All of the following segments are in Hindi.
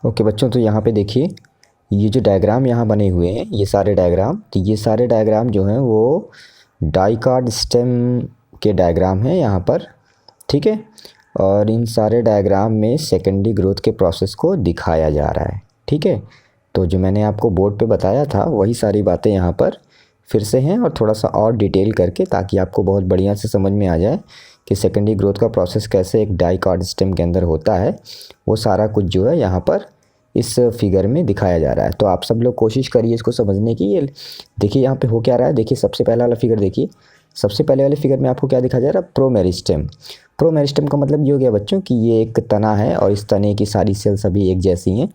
ओके बच्चों, तो यहाँ पे देखिए ये जो डायग्राम यहाँ बने हुए हैं, ये सारे डायग्राम, तो ये सारे डायग्राम जो हैं वो डाइकार्ड स्टेम के डायग्राम हैं यहाँ पर, ठीक है। और इन सारे डायग्राम में सेकेंडरी ग्रोथ के प्रोसेस को दिखाया जा रहा है, ठीक है। तो जो मैंने आपको बोर्ड पे बताया था वही सारी बातें यहाँ पर फिर से हैं, और थोड़ा सा और डिटेल करके, ताकि आपको बहुत बढ़िया से समझ में आ जाए कि सेकेंडरी ग्रोथ का प्रोसेस कैसे एक डाइकार्ड स्टेम के अंदर होता है। वो सारा कुछ जो है यहाँ पर इस फिगर में दिखाया जा रहा है। तो आप सब लोग कोशिश करिए इसको समझने की। ये देखिए यहाँ पे हो क्या रहा है। देखिए सबसे पहला वाला फिगर देखिए, सबसे पहले वाले फिगर में आपको क्या दिखाया जा रहा है, प्रोमेरिस्टेम। प्रोमेरिस्टेम का मतलब ये हो गया बच्चों कि ये एक तना है और इस तने की सारी सेल्स अभी एक जैसी हैं।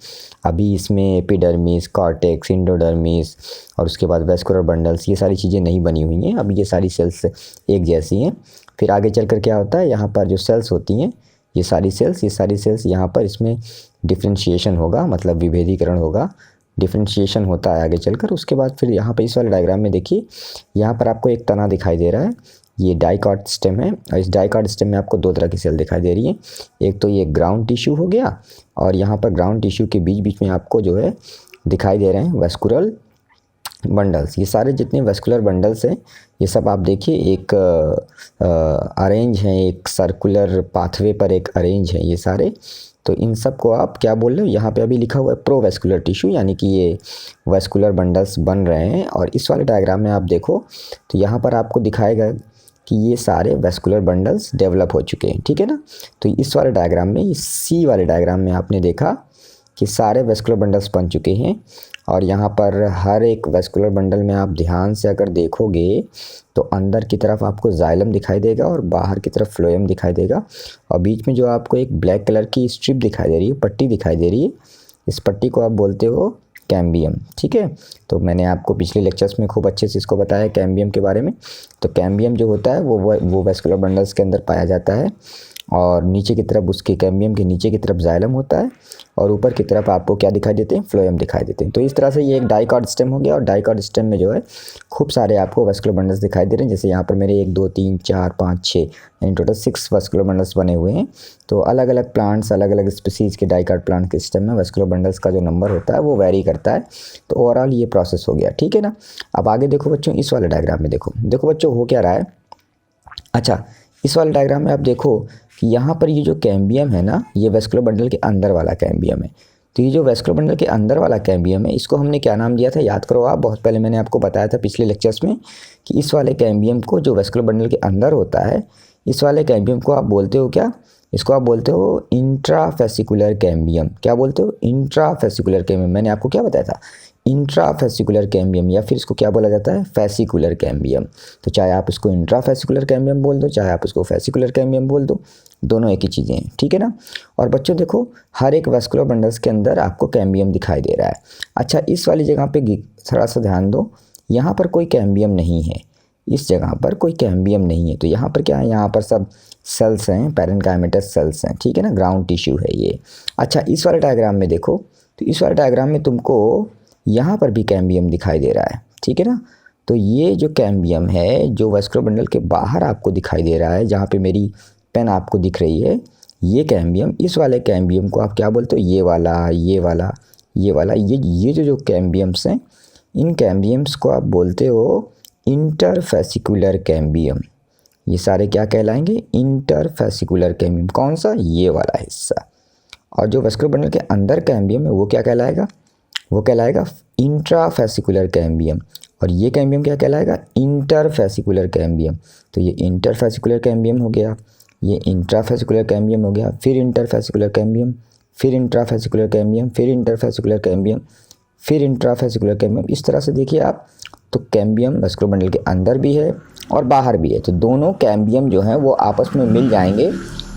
अभी इसमें एपिडर्मिस, कॉर्टेक्स, इंडोडर्मिस और उसके बाद वेस्कुलर बंडल्स, ये सारी चीज़ें नहीं बनी हुई हैं। अभी ये सारी सेल्स एक जैसी हैं। फिर आगे चल कर क्या होता है, यहाँ पर जो सेल्स होती हैं, ये सारी सेल्स यहाँ पर इसमें डिफ्रेंशिएशन होगा, मतलब विभेदीकरण होगा, डिफ्रेंशिएशन होता है आगे चलकर। उसके बाद फिर यहाँ पर इस वाले डायग्राम में देखिए, यहाँ पर आपको एक तना दिखाई दे रहा है, ये डाइकार्ड स्टेम है। और इस डाइकार्ड स्टेम में आपको दो तरह की सेल दिखाई दे रही है। एक तो ये ग्राउंड टिश्यू हो गया, और यहाँ पर ग्राउंड टिश्यू के बीच बीच में आपको जो है दिखाई दे रहे हैं वेस्कुलर बंडल्स। ये सारे जितने वेस्कुलर बंडल्स हैं, ये सब आप देखिए एक अरेंज हैं, एक सर्कुलर पाथवे पर एक अरेंज हैं ये सारे। तो इन सब को आप क्या बोल रहे हो, यहाँ पे अभी लिखा हुआ है प्रोवेस्कुलर टिश्यू, यानी कि ये वेस्कुलर बंडल्स बन रहे हैं। और इस वाले डायग्राम में आप देखो तो यहाँ पर आपको दिखाएगा कि ये सारे वेस्कुलर बंडल्स डेवलप हो चुके हैं, ठीक है ना। तो इस वाले डायग्राम में, इस सी वाले डायग्राम में आपने देखा कि सारे वेस्कुलर बंडल्स बन चुके हैं। और यहाँ पर हर एक वेस्कुलर बंडल में आप ध्यान से अगर देखोगे तो अंदर की तरफ आपको जाइलम दिखाई देगा और बाहर की तरफ फ्लोएम दिखाई देगा। और बीच में जो आपको एक ब्लैक कलर की स्ट्रिप दिखाई दे रही है, पट्टी दिखाई दे रही है, इस पट्टी को आप बोलते हो कैम्बियम, ठीक है। तो मैंने आपको पिछले लेक्चर्स में खूब अच्छे से इसको बताया कैम्बियम के बारे में। तो कैम्बियम जो होता है वो वेस्कुलर बंडल्स के अंदर पाया जाता है, और नीचे की तरफ उसके कैम्बियम के नीचे की तरफ जाइलम होता है, और ऊपर की तरफ आपको क्या दिखाई देते हैं, फ्लोएम दिखाई देते हैं। तो इस तरह से ये एक डाइकार्ड स्टेम हो गया, और डाइकार्ड स्टेम में जो है खूब सारे आपको वेस्कुलर बंडल्स दिखाई दे रहे हैं। जैसे यहाँ पर मेरे 1 2 3 4 5 6 यानी टोटल 6 वेस्कुलर बंडल्स बने हुए हैं। तो अलग अलग प्लांट्स, अलग अलग स्पीसीज़ के डाइकार्ड प्लांट के सिस्टम में वेस्कुलर बंडल्स का जो नंबर होता है वो वेरी करता है। तो ओवरऑल ये प्रोसेस हो गया, ठीक है ना। अब आगे देखो बच्चों, इस वाले डायग्राम में देखो बच्चों हो क्या रहा है। अच्छा, इस वाले डायग्राम में आप देखो कि यहाँ पर ये जो कैम्बियम है ना, ये वेस्कुलर बंडल के अंदर वाला कैम्बियम है। तो ये जो वेस्कुलर बंडल के अंदर वाला कैम्बियम है, इसको हमने क्या नाम दिया था, याद करो आप। बहुत पहले मैंने आपको बताया था पिछले लेक्चर्स में कि इस वाले कैम्बियम को, जो वेस्कुलर बंडल के अंदर होता है, इस वाले कैम्बियम को आप बोलते हो क्या, इसको आप बोलते हो इंट्राफेसिकुलर कैम्बियम। क्या बोलते हो, इंट्राफेसिकुलर कैम्बियम। मैंने आपको क्या बताया था, इंट्राफेसिकुलर कैम्बियम, या फिर इसको क्या बोला जाता है, फेसिकुलर कैम्बियम। तो चाहे आप इसको इंट्राफेसिकुलर कैम्बियम बोल दो, चाहे आप इसको फेसिकुलर कैम्बियम बोल दो, दोनों एक ही चीज़ें हैं, ठीक है ना। और बच्चों देखो, हर एक वेस्कुलर बंडल्स के अंदर आपको कैम्बियम दिखाई दे रहा है। अच्छा, इस वाली जगह पे थोड़ा सा ध्यान दो, यहाँ पर कोई कैम्बियम नहीं है, इस जगह पर कोई कैम्बियम नहीं है। तो यहाँ पर क्या है, यहाँ पर सब सेल्स हैं, पैरेन्काइमेटस सेल्स हैं, ठीक है ना, ग्राउंड टिश्यू है ये। अच्छा, इस वाले डायग्राम में देखो, तो इस वाले डायग्राम में तुमको यहाँ पर भी कैम्बियम दिखाई दे रहा है, ठीक है ना। तो ये जो कैम्बियम है, जो वेस्कुलर बंडल के बाहर आपको दिखाई दे रहा है, जहाँ पे मेरी पेन आपको दिख रही है, ये कैम्बियम, इस वाले कैम्बियम को आप क्या बोलते हो, ये वाला, ये वाला, ये वाला, ये जो कैम्बियम्स हैं, इन कैम्बियम्स को आप बोलते हो इंटरफेसिकुलर कैम्बियम। ये सारे क्या कहलाएंगे, इंटरफेसिकुलर कैम्बियम। कौन सा, ये वाला हिस्सा। और जो वेस्कुलर बंडल के अंदर कैम्बियम है वो क्या कहलाएगा, वो कहलाएगा इंट्राफेसिकुलर कैम्बियम। और ये कैम्बियम क्या कहलाएगा, इंटरफेसिकुलर कैम्बियम। तो ये इंटरफेसिकुलर कैम्बियम हो गया, ये इंट्राफेसिकुलर कैम्बियम हो गया, फिर इंटरफेसिकुलर कैम्बियम, फिर इंट्राफेसिकुलर कैम्बियम, फिर इंटरफेसिकुलर कैम्बियम, फिर इंट्राफेसिकुलर कैम्बियम। इस तरह से देखिए आप, तो कैम्बियम वेस्कुलर बंडल के अंदर भी है और बाहर भी है। तो दोनों कैम्बियम जो हैं वो आपस में मिल जाएंगे,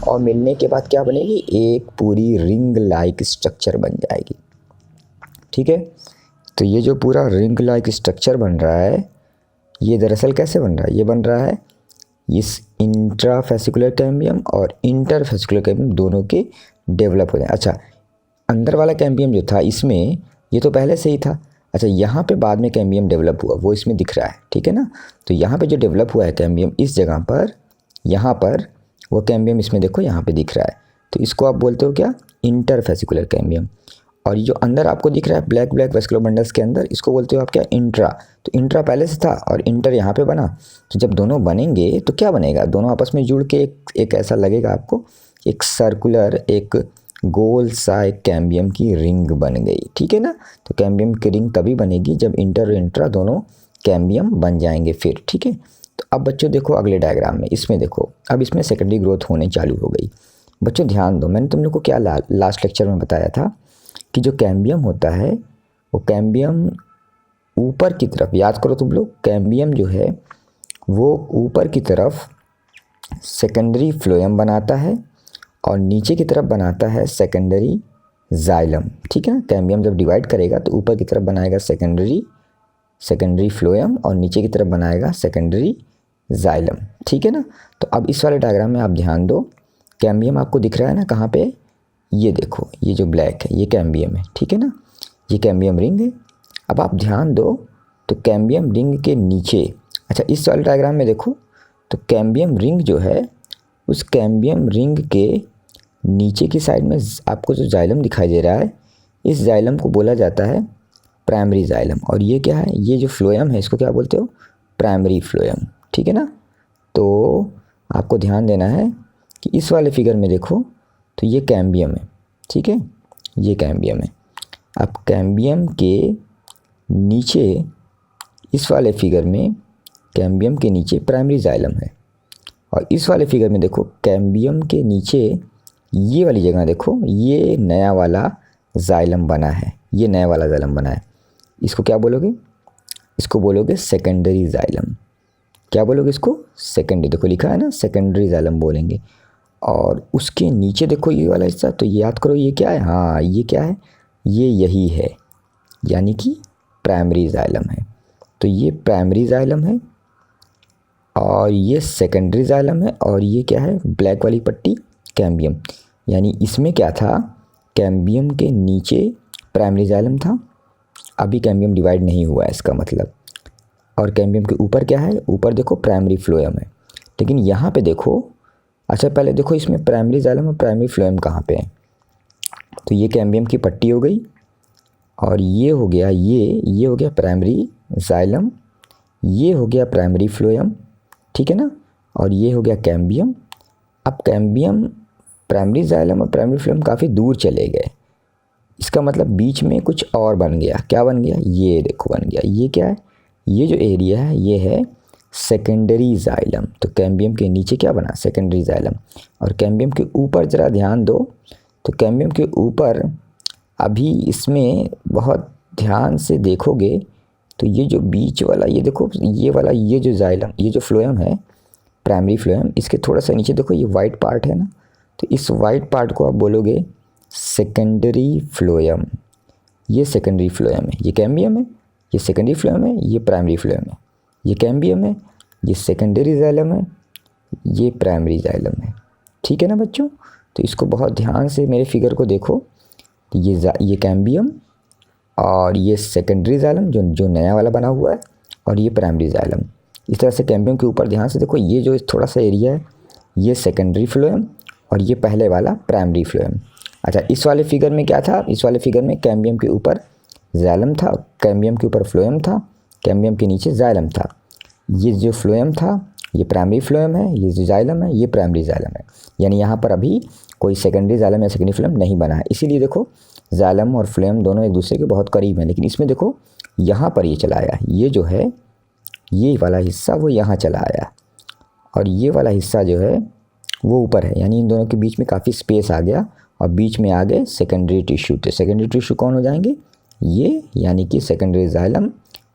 और मिलने के बाद क्या बनेगी, एक पूरी रिंग लाइक स्ट्रक्चर बन जाएगी, ठीक है। तो ये जो पूरा रिंग लाइक स्ट्रक्चर बन रहा है, ये दरअसल कैसे बन रहा है, ये बन रहा है इस इंट्राफेसिकुलर कैम्बियम और इंटरफेसिकुलर कैम्बियम दोनों के डेवलप हो जाए। अच्छा, अंदर वाला कैम्बियम जो था इसमें, ये तो पहले से ही था। अच्छा, यहाँ पे बाद में कैम्बियम डेवलप हुआ, वो इसमें दिख रहा है, ठीक है ना। तो यहाँ पे जो डेवलप हुआ है कैम्बियम इस जगह पर, यहाँ पर वो कैम्बियम इसमें देखो यहाँ पे दिख रहा है। तो इसको आप बोलते हो क्या, इंटरफेसिकुलर कैम्बियम। और ये जो अंदर आपको दिख रहा है ब्लैक ब्लैक वेस्कुलर बंडल्स के अंदर, इसको बोलते हो आप क्या, इंट्रा। तो इंट्रा पहले से था और इंटर यहाँ पे बना। तो जब दोनों बनेंगे तो क्या बनेगा, दोनों आपस में जुड़ के एक ऐसा लगेगा आपको, एक सर्कुलर, एक गोल सा एक कैम्बियम की रिंग बन गई, ठीक है ना। तो कैम्बियम की रिंग तभी बनेगी जब इंटर और इंट्रा दोनों कैम्बियम बन जाएंगे फिर, ठीक है। तो अब बच्चों देखो अगले डायग्राम में, इसमें देखो अब इसमें सेकेंडरी ग्रोथ होने चालू हो गई। बच्चों ध्यान दो, मैंने तुम लोग को क्या लास्ट लेक्चर में बताया था कि जो कैम्बियम होता है वो कैम्बियम ऊपर की तरफ, याद करो तुम लोग, कैम्बियम जो है वो ऊपर की तरफ सेकेंडरी फ्लोएम बनाता है और नीचे की तरफ बनाता है सेकेंडरी जाइलम, ठीक है ना। कैम्बियम जब डिवाइड करेगा तो ऊपर की तरफ बनाएगा सेकेंडरी फ्लोएम और नीचे की तरफ बनाएगा सेकेंडरी जाइलम, ठीक है ना। तो अब इस वाले डायग्राम में आप ध्यान दो, कैम्बियम आपको दिख रहा है ना कहाँ पे, ये देखो, ये जो ब्लैक है ये कैम्बियम है, ठीक है ना, ये कैम्बियम रिंग है। अब आप ध्यान दो तो कैम्बियम रिंग के नीचे, अच्छा इस वाले डायग्राम में देखो, तो कैम्बियम रिंग जो है उस कैम्बियम रिंग के नीचे की साइड में आपको जो जाइलम दिखाई दे रहा है, इस जाइलम को बोला जाता है प्राइमरी जाइलम। और ये क्या है, ये जो फ्लोएम है इसको क्या बोलते हो, प्राइमरी फ्लोएम, ठीक है ना। तो आपको ध्यान देना है कि इस वाले फिगर में देखो तो ये कैम्बियम है, ठीक है, ये कैम्बियम है। अब कैम्बियम के नीचे, इस वाले फिगर में कैम्बियम के नीचे प्राइमरी जाइलम है और इस वाले फिगर में देखो कैम्बियम के नीचे ये वाली जगह देखो, ये नया वाला जाइलम बना है, ये नया वाला जाइलम बना है। इसको क्या बोलोगे, इसको बोलोगे सेकेंडरी जाइलम। क्या बोलोगे इसको, सेकेंडरी, देखो लिखा है ना सेकेंडरी जाइलम बोलेंगे। और उसके नीचे देखो ये वाला हिस्सा, तो याद करो ये क्या है, हाँ ये क्या है, ये यही है, यानी कि प्राइमरी जाइलम है। तो ये प्राइमरी जाइलम है और ये सेकेंडरी जाइलम है और ये क्या है, ब्लैक वाली पट्टी कैम्बियम। यानी इसमें क्या था, कैम्बियम के नीचे प्राइमरी जाइलम था, अभी कैम्बियम डिवाइड नहीं हुआ है इसका मतलब। और कैम्बियम के ऊपर क्या है, ऊपर देखो प्राइमरी फ्लोएम है। लेकिन यहाँ पे देखो, अच्छा पहले देखो इसमें प्राइमरी जाइलम और प्राइमरी फ्लोएम कहाँ पे है, तो ये कैम्बियम की पट्टी हो गई और ये हो गया, ये हो गया प्राइमरी जाइलम, ये हो गया प्राइमरी फ्लोएम, ठीक है ना, और ये हो गया कैम्बियम। अब कैम्बियम, प्राइमरी जाइलम और प्राइमरी फ्लोएम काफ़ी दूर चले गए, इसका मतलब बीच में कुछ और बन गया। क्या बन गया, ये देखो बन गया, ये क्या है, ये जो एरिया है ये है सेकेंडरी जाइलम। तो कैम्बियम के नीचे क्या बना, सेकेंडरी जाइलम। और कैम्बियम के ऊपर ज़रा ध्यान दो, तो कैम्बियम के ऊपर अभी इसमें बहुत ध्यान से देखोगे तो ये जो बीच वाला, ये देखो ये वाला, ये जो जाइलम, ये जो फ्लोएम है प्राइमरी फ्लोएम, इसके थोड़ा सा नीचे देखो ये वाइट पार्ट है ना, तो इस वाइट पार्ट को आप बोलोगे सेकेंडरी फ्लोएम। ये सेकेंडरी फ्लोएम है, ये कैम्बियम है, ये सेकेंडरी फ्लोएम है, ये प्राइमरी फ्लोएम है, ये कैम्बियम है, ये सेकेंडरी जाइलम है, ये प्राइमरी जाइलम है, ठीक है ना बच्चों। तो इसको बहुत ध्यान से मेरे फिगर को देखो, तो ये कैम्बियम और ये सेकेंडरी जाइलम जो नया वाला बना हुआ है, और ये प्राइमरी जाइलम। इस तरह से कैम्बियम के ऊपर ध्यान से देखो, ये जो थोड़ा सा एरिया है ये सेकेंडरी फ्लोएम और ये पहले वाला प्राइमरी फ्लोएम। अच्छा इस वाले फिगर में क्या था, इस वाले फिगर में कैम्बियम के ऊपर जाइलम था, कैम्बियम के ऊपर फ्लोएम था, कैम्बियम के नीचे जाइलम था। ये जो फ्लोएम था ये प्राइमरी फ्लोएम है, ये जो जाइलम है ये प्राइमरी जाइलम है। यानी यहाँ पर अभी कोई सेकेंडरी जाइलम या सेकेंडरी फ्लोएम नहीं बना है। इसीलिए देखो जाइलम और फ्लोएम दोनों एक दूसरे के बहुत करीब हैं, लेकिन इसमें देखो यहाँ पर ये चला आया, ये जो है ये वाला हिस्सा वो यहाँ चला आया और ये वाला हिस्सा जो है वो ऊपर है। यानी इन दोनों के बीच में काफ़ी स्पेस आ गया और बीच में आ गए सेकेंडरी टिश्यू। तो सेकेंडरी टिश्यू कौन हो जाएंगे, ये यानी कि सेकेंडरी जाइलम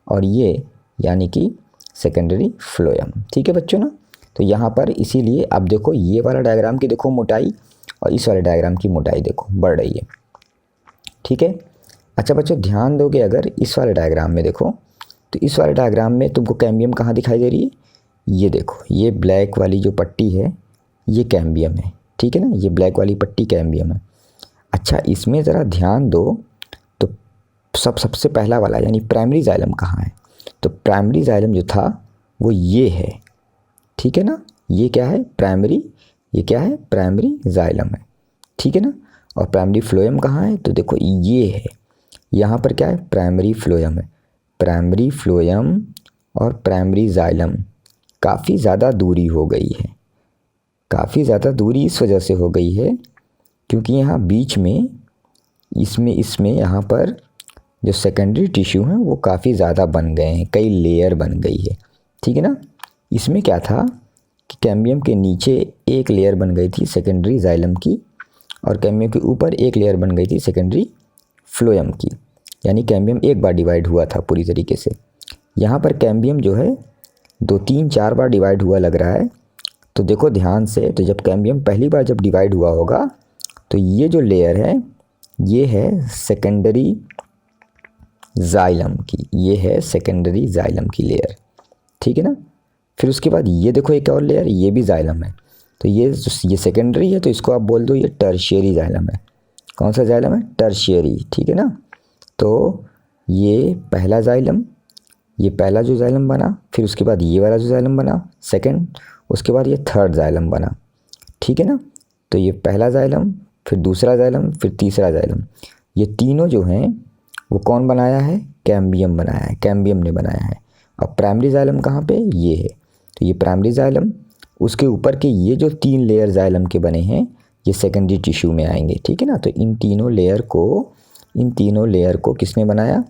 और ये यानी कि सेकेंडरी फ्लोएम, ठीक है बच्चों ना। तो यहाँ पर इसीलिए अब देखो ये वाला डायग्राम की देखो मोटाई और इस वाले डायग्राम की मोटाई देखो बढ़ रही है, ठीक है। अच्छा बच्चों ध्यान दोगे अगर इस वाले डायग्राम में देखो, तो इस वाले डायग्राम में तुमको कैम्बियम कहाँ दिखाई दे रही है, ये देखो ये ब्लैक वाली जो पट्टी है ये कैम्बियम है, ठीक है ना, ये ब्लैक वाली पट्टी कैम्बियम है। अच्छा इसमें ज़रा ध्यान दो, तो सबसे पहला वाला यानी प्राइमरी जाइलम कहाँ है, तो प्राइमरी जाइलम जो था वो ये है, ठीक है ना, ये क्या है प्राइमरी, ये क्या है प्राइमरी जाइलम है, ठीक है ना। और प्राइमरी फ्लोएम कहाँ है, तो देखो ये है, यहाँ पर क्या है, प्राइमरी फ्लोएम है। प्राइमरी फ्लोएम और प्राइमरी जाइलम काफ़ी ज़्यादा दूरी हो गई है। काफ़ी ज़्यादा दूरी इस वजह से हो गई है क्योंकि यहाँ बीच में इसमें यहाँ पर जो सेकेंडरी टिश्यू हैं वो काफ़ी ज़्यादा बन गए हैं, कई लेयर बन गई है, ठीक है ना। इसमें क्या था कि कैम्बियम के नीचे एक लेयर बन गई थी सेकेंडरी जाइलम की, और कैम्बियम के ऊपर एक लेयर बन गई थी सेकेंडरी फ्लोएम की, यानी कैम्बियम एक बार डिवाइड हुआ था पूरी तरीके से। यहाँ पर कैम्बियम जो है 2-3-4 बार डिवाइड हुआ लग रहा है। तो देखो ध्यान से, तो जब कैम्बियम पहली बार जब डिवाइड हुआ होगा तो ये जो लेयर है ये है सेकेंडरी जाइलम की, ये है सेकेंडरी जाइलम की लेयर, ठीक है ना। फिर उसके बाद ये देखो एक और लेयर, ये भी जाइलम है। तो ये सेकेंडरी है तो इसको आप बोल दो ये टर्शियरी जाइलम है। कौन सा जाइलम है, टर्शियरी, ठीक है ना। तो ये पहला जाइलम, ये पहला जो जाइलम बना, फिर उसके बाद ये वाला जो जाइलम बना सेकंड, उसके बाद ये थर्ड जाइलम बना, ठीक है ना। तो ये पहला जाइलम, फिर दूसरा जाइलम, फिर तीसरा जाइलम, ये तीनों जो हैं वो कौन बनाया है, कैम्बियम बनाया है, कैम्बियम ने बनाया है। अब प्राइमरी जाइलम कहाँ पे, ये है। तो ये प्राइमरी जाइलम, उसके ऊपर के ये जो 3 लेयर जाइलम के बने हैं ये सेकेंडरी टिश्यू में आएंगे, ठीक है ना। तो इन तीनों लेयर को किसने बनाया,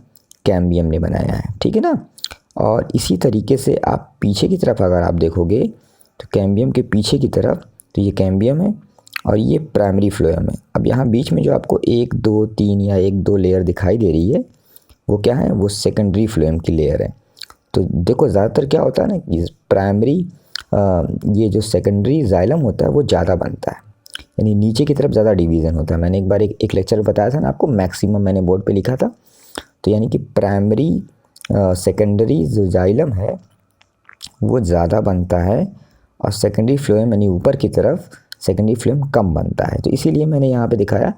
कैम्बियम ने बनाया है, ठीक है ना। और इसी तरीके से आप पीछे की तरफ अगर आप देखोगे तो कैम्बियम के पीछे की तरफ, तो ये कैम्बियम है और ये प्राइमरी फ्लोएम है। अब यहाँ बीच में जो आपको 1 2 3 या 1 2 लेयर दिखाई दे रही है वो क्या है, वो सेकेंडरी फ्लोएम की लेयर है। तो देखो ज़्यादातर क्या होता है ना कि प्राइमरी ये जो सेकेंडरी जाइलम होता है वो ज़्यादा बनता है, यानी नीचे की तरफ ज़्यादा डिवीज़न होता है। मैंने एक बार एक लेक्चर बताया था ना आपको, मैक्सिमम मैंने बोर्ड पे लिखा था। तो यानी कि प्राइमरी सेकेंडरी जो जाइलम है वो ज़्यादा बनता है और सेकेंडरी फ्लोएम यानी ऊपर की तरफ सेकेंडरी फ्लोएम कम बनता है। तो इसीलिए मैंने यहाँ पे दिखाया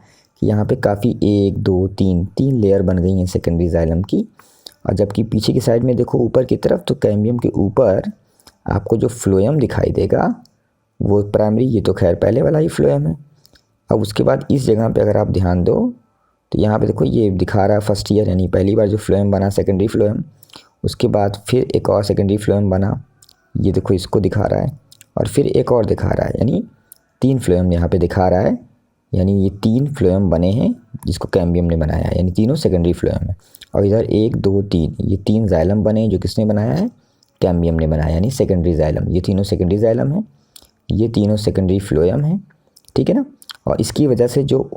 कि यहाँ पे काफ़ी 1 2 3 लेयर बन गई हैं सेकेंडरी जाइलम की। और जबकि पीछे की साइड में देखो ऊपर की तरफ, तो कैम्बियम के ऊपर आपको जो फ्लोएम दिखाई देगा वो प्राइमरी, ये तो खैर पहले वाला ही फ्लोएम है। अब उसके बाद इस जगह पे अगर आप ध्यान दो तो यहाँ पे देखो ये दिखा रहा है फर्स्ट ईयर, यानी पहली बार जो फ्लोएम बना सेकेंडरी फ्लोएम, उसके बाद फिर एक और सेकेंडरी फ्लोएम बना, ये देखो इसको दिखा रहा है, और फिर एक और दिखा रहा है, यानी 3 फ्लोएम यहाँ पे दिखा रहा है। यानी ये 3 फ्लोएम बने हैं जिसको कैम्बियम ने बनाया है, यानी तीनों सेकेंडरी फ्लोएम है। और इधर 1 2 3 ये 3 जाइलम बने हैं जो किसने बनाया है, कैम्बियम ने बनाया, यानी सेकेंडरी जाइलम। ये तीनों सेकेंडरी जाइलम है, ये तीनों सेकेंडरी फ्लोएम है, ठीक है ना। और इसकी वजह से जो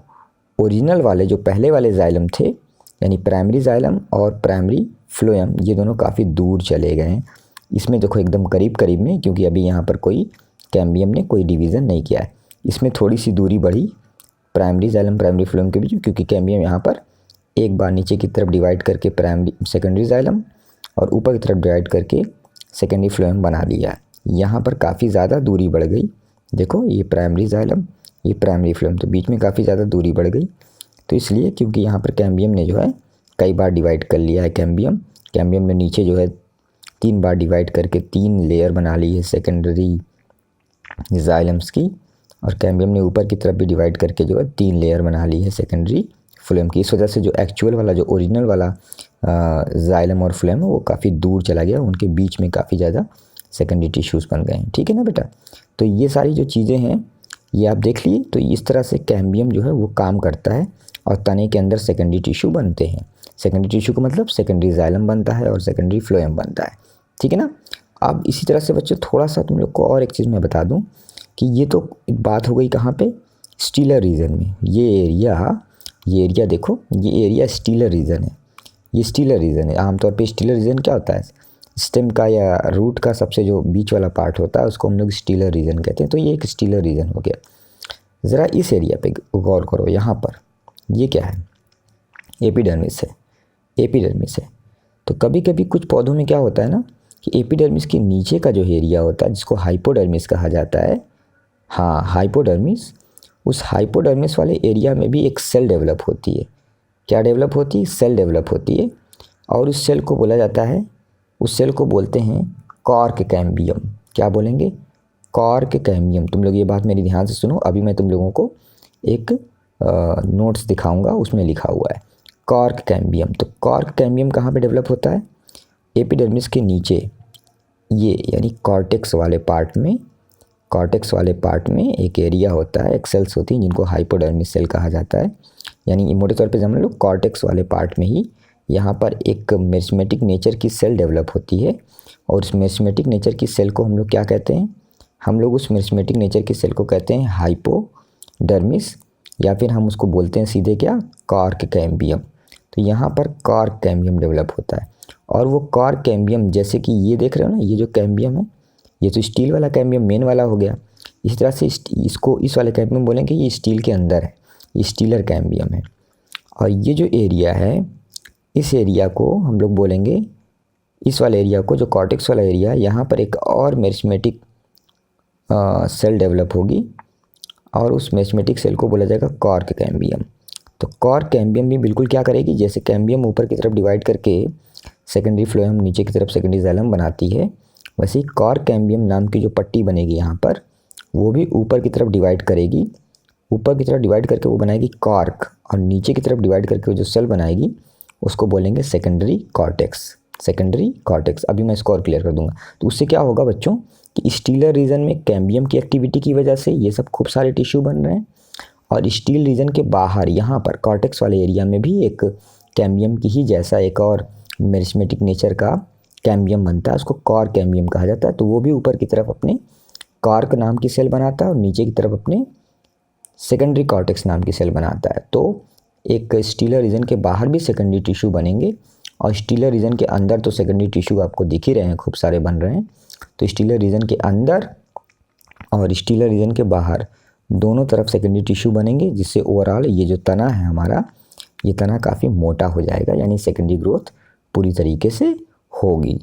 ओरिजिनल वाले जो पहले वाले जाइलम थे, यानी प्राइमरी जाइलम और प्राइमरी फ्लोएम, ये दोनों काफ़ी दूर चले गए हैं। इसमें देखो एकदम करीब करीब में, क्योंकि अभी यहाँ पर कोई कैम्बियम ने कोई डिवीज़न नहीं किया है। इसमें थोड़ी सी दूरी बढ़ी प्राइमरी जाइलम प्राइमरी फ्लोएम के बीच, क्योंकि कैम्बियम यहाँ पर एक बार नीचे की तरफ डिवाइड करके प्राइमरी सेकेंडरी जाइलम और ऊपर की तरफ डिवाइड करके सेकेंडरी फ्लोएम बना लिया। यहाँ पर काफ़ी ज़्यादा दूरी बढ़ गई, देखो ये प्राइमरी जाइलम ये प्राइमरी फ्लोएम, तो बीच में काफ़ी ज़्यादा दूरी बढ़ गई। तो इसलिए क्योंकि यहाँ पर कैम्बियम ने जो है कई बार डिवाइड कर लिया है, कैम्बियम ने नीचे जो है 3 बार डिवाइड करके 3 लेयर बना ली है सेकेंडरी जाइलम्स की, और कैम्बियम ने ऊपर की तरफ भी डिवाइड करके जो है 3 लेयर बना ली है सेकेंडरी फ्लोएम की। इस वजह से जो एक्चुअल वाला जो ओरिजिनल वाला जाइलम और फ्लोएम है वो काफ़ी दूर चला गया, उनके बीच में काफ़ी ज़्यादा सेकेंडरी टिश्यूज़ बन गए हैं, ठीक है ना बेटा। तो ये सारी जो चीज़ें हैं ये आप देख लिए। तो इस तरह से कैम्बियम जो है वो काम करता है और तने के अंदर सेकेंडरी टिश्यू बनते हैं। सेकेंडरी टिश्यू का मतलब सेकेंडरी जाइलम बनता है और सेकेंडरी फ्लोएम बनता है, ठीक है ना। अब इसी तरह से बच्चों थोड़ा सा तुम लोग को और एक चीज़ मैं बता दूं कि ये तो बात हो गई कहाँ पे, स्टीलर रीजन में। ये एरिया देखो, ये एरिया स्टीलर रीजन है, ये स्टीलर रीजन है। आमतौर पे स्टीलर रीजन क्या होता है, स्टेम का या रूट का सबसे जो बीच वाला पार्ट होता है उसको हम लोग स्टीलर रीजन कहते हैं। तो ये एक स्टीलर रीजन हो गया। ज़रा इस एरिया पे गौर करो, यहाँ पर ये क्या है, एपिडर्मिस है, एपिडर्मिस है। तो कभी कभी कुछ पौधों में क्या होता है ना कि एपिडर्मिस के नीचे का जो एरिया होता है जिसको हाइपोडर्मिस कहा जाता है, हाँ हाइपोडर्मिस, उस हाइपोडर्मिस वाले एरिया में भी एक सेल डेवलप होती है। क्या डेवलप होती है, सेल डेवलप होती है। और उस सेल को बोला जाता है, उस सेल को बोलते हैं कॉर्क कैम्बियम। क्या बोलेंगे, कॉर्क कैम्बियम। तुम लोग ये बात मेरी ध्यान से सुनो, अभी मैं तुम लोगों को एक नोट्स दिखाऊंगा उसमें लिखा हुआ है कॉर्क कैम्बियम। तो कॉर्क कैम्बियम कहाँ पे डेवलप होता है? एपिडर्मिस के नीचे, ये यानी कॉर्टेक्स वाले पार्ट में, कॉर्टेक्स वाले पार्ट में एक एरिया होता है, एक सेल्स होती हैं जिनको हाइपोडर्मिस सेल कहा जाता है। यानी मोटे तौर पे समझ लो कॉर्टेक्स वाले पार्ट में ही यहाँ पर एक मेरिस्मेटिक नेचर की सेल डेवलप होती है। और उस मेरिस्मेटिक नेचर की सेल को हम लोग क्या कहते हैं? हम लोग उस मेरिस्मेटिक नेचर की सेल को कहते हैं हाइपोडर्मिस, या फिर हम उसको बोलते हैं सीधे क्या? Cork cambium. तो यहाँ पर कॉर्क कैम्बियम डेवलप होता है। और वो कॉर्क कैम्बियम जैसे कि ये देख रहे हो ना, ये जो कैम्बियम है, ये तो स्टील वाला कैम्बियम मेन वाला हो गया। इस तरह से इसको इस वाले कैम्बियम बोलेंगे ये स्टील के अंदर है, ये स्टीलर कैम्बियम है। और ये जो एरिया है, इस एरिया को हम लोग बोलेंगे, इस वाले एरिया को जो कॉर्टेक्स वाला एरिया है, यहाँ पर एक और मेरिस्मेटिक सेल डेवलप होगी और उस मेरिस्मेटिक सेल को बोला जाएगा कॉर्क कैम्बियम। तो कॉर्क कैम्बियम भी बिल्कुल क्या करेगी? जैसे कैम्बियम ऊपर की तरफ डिवाइड करके सेकेंडरी फ्लोएम नीचे की तरफ सेकेंडरी जाइलम बनाती है, वैसे ही कॉर्क कैम्बियम नाम की जो पट्टी बनेगी यहाँ पर, वो भी ऊपर की तरफ डिवाइड करेगी। ऊपर की तरफ डिवाइड करके वो बनाएगी कॉर्क, और नीचे की तरफ डिवाइड करके वो जो सेल बनाएगी उसको बोलेंगे सेकेंडरी कॉर्टेक्स। सेकेंडरी कॉर्टेक्स, अभी मैं इसको और क्लियर कर दूंगा। तो उससे क्या होगा बच्चों कि स्टीलर रीजन में कैम्बियम की एक्टिविटी की वजह से ये सब खूब सारे टिश्यू बन रहे हैं, और स्टील रीजन के बाहर यहाँ पर कॉर्टेक्स वाले एरिया में भी एक कैम्बियम की ही जैसा एक और मेरिस्मेटिक नेचर का कैम्बियम बनता है, उसको कॉर्क कैम्बियम कहा जाता है। तो वो भी ऊपर की तरफ अपने कॉर्क नाम की सेल बनाता है और नीचे की तरफ अपने सेकेंडरी कॉर्टेक्स नाम की सेल बनाता है। तो एक स्टीलर रीजन के बाहर भी सेकेंडरी टिश्यू बनेंगे, और स्टीलर रीजन के अंदर तो सेकेंडरी टिश्यू आपको दिख ही रहे हैं, खूब सारे बन रहे हैं। तो स्टीलर रीजन के अंदर और स्टीलर रीजन के बाहर दोनों तरफ सेकेंडरी टिश्यू बनेंगे, जिससे ओवरऑल ये जो तना है हमारा, ये तना काफ़ी मोटा हो जाएगा, यानी सेकेंडरी ग्रोथ पूरी तरीके से होगी।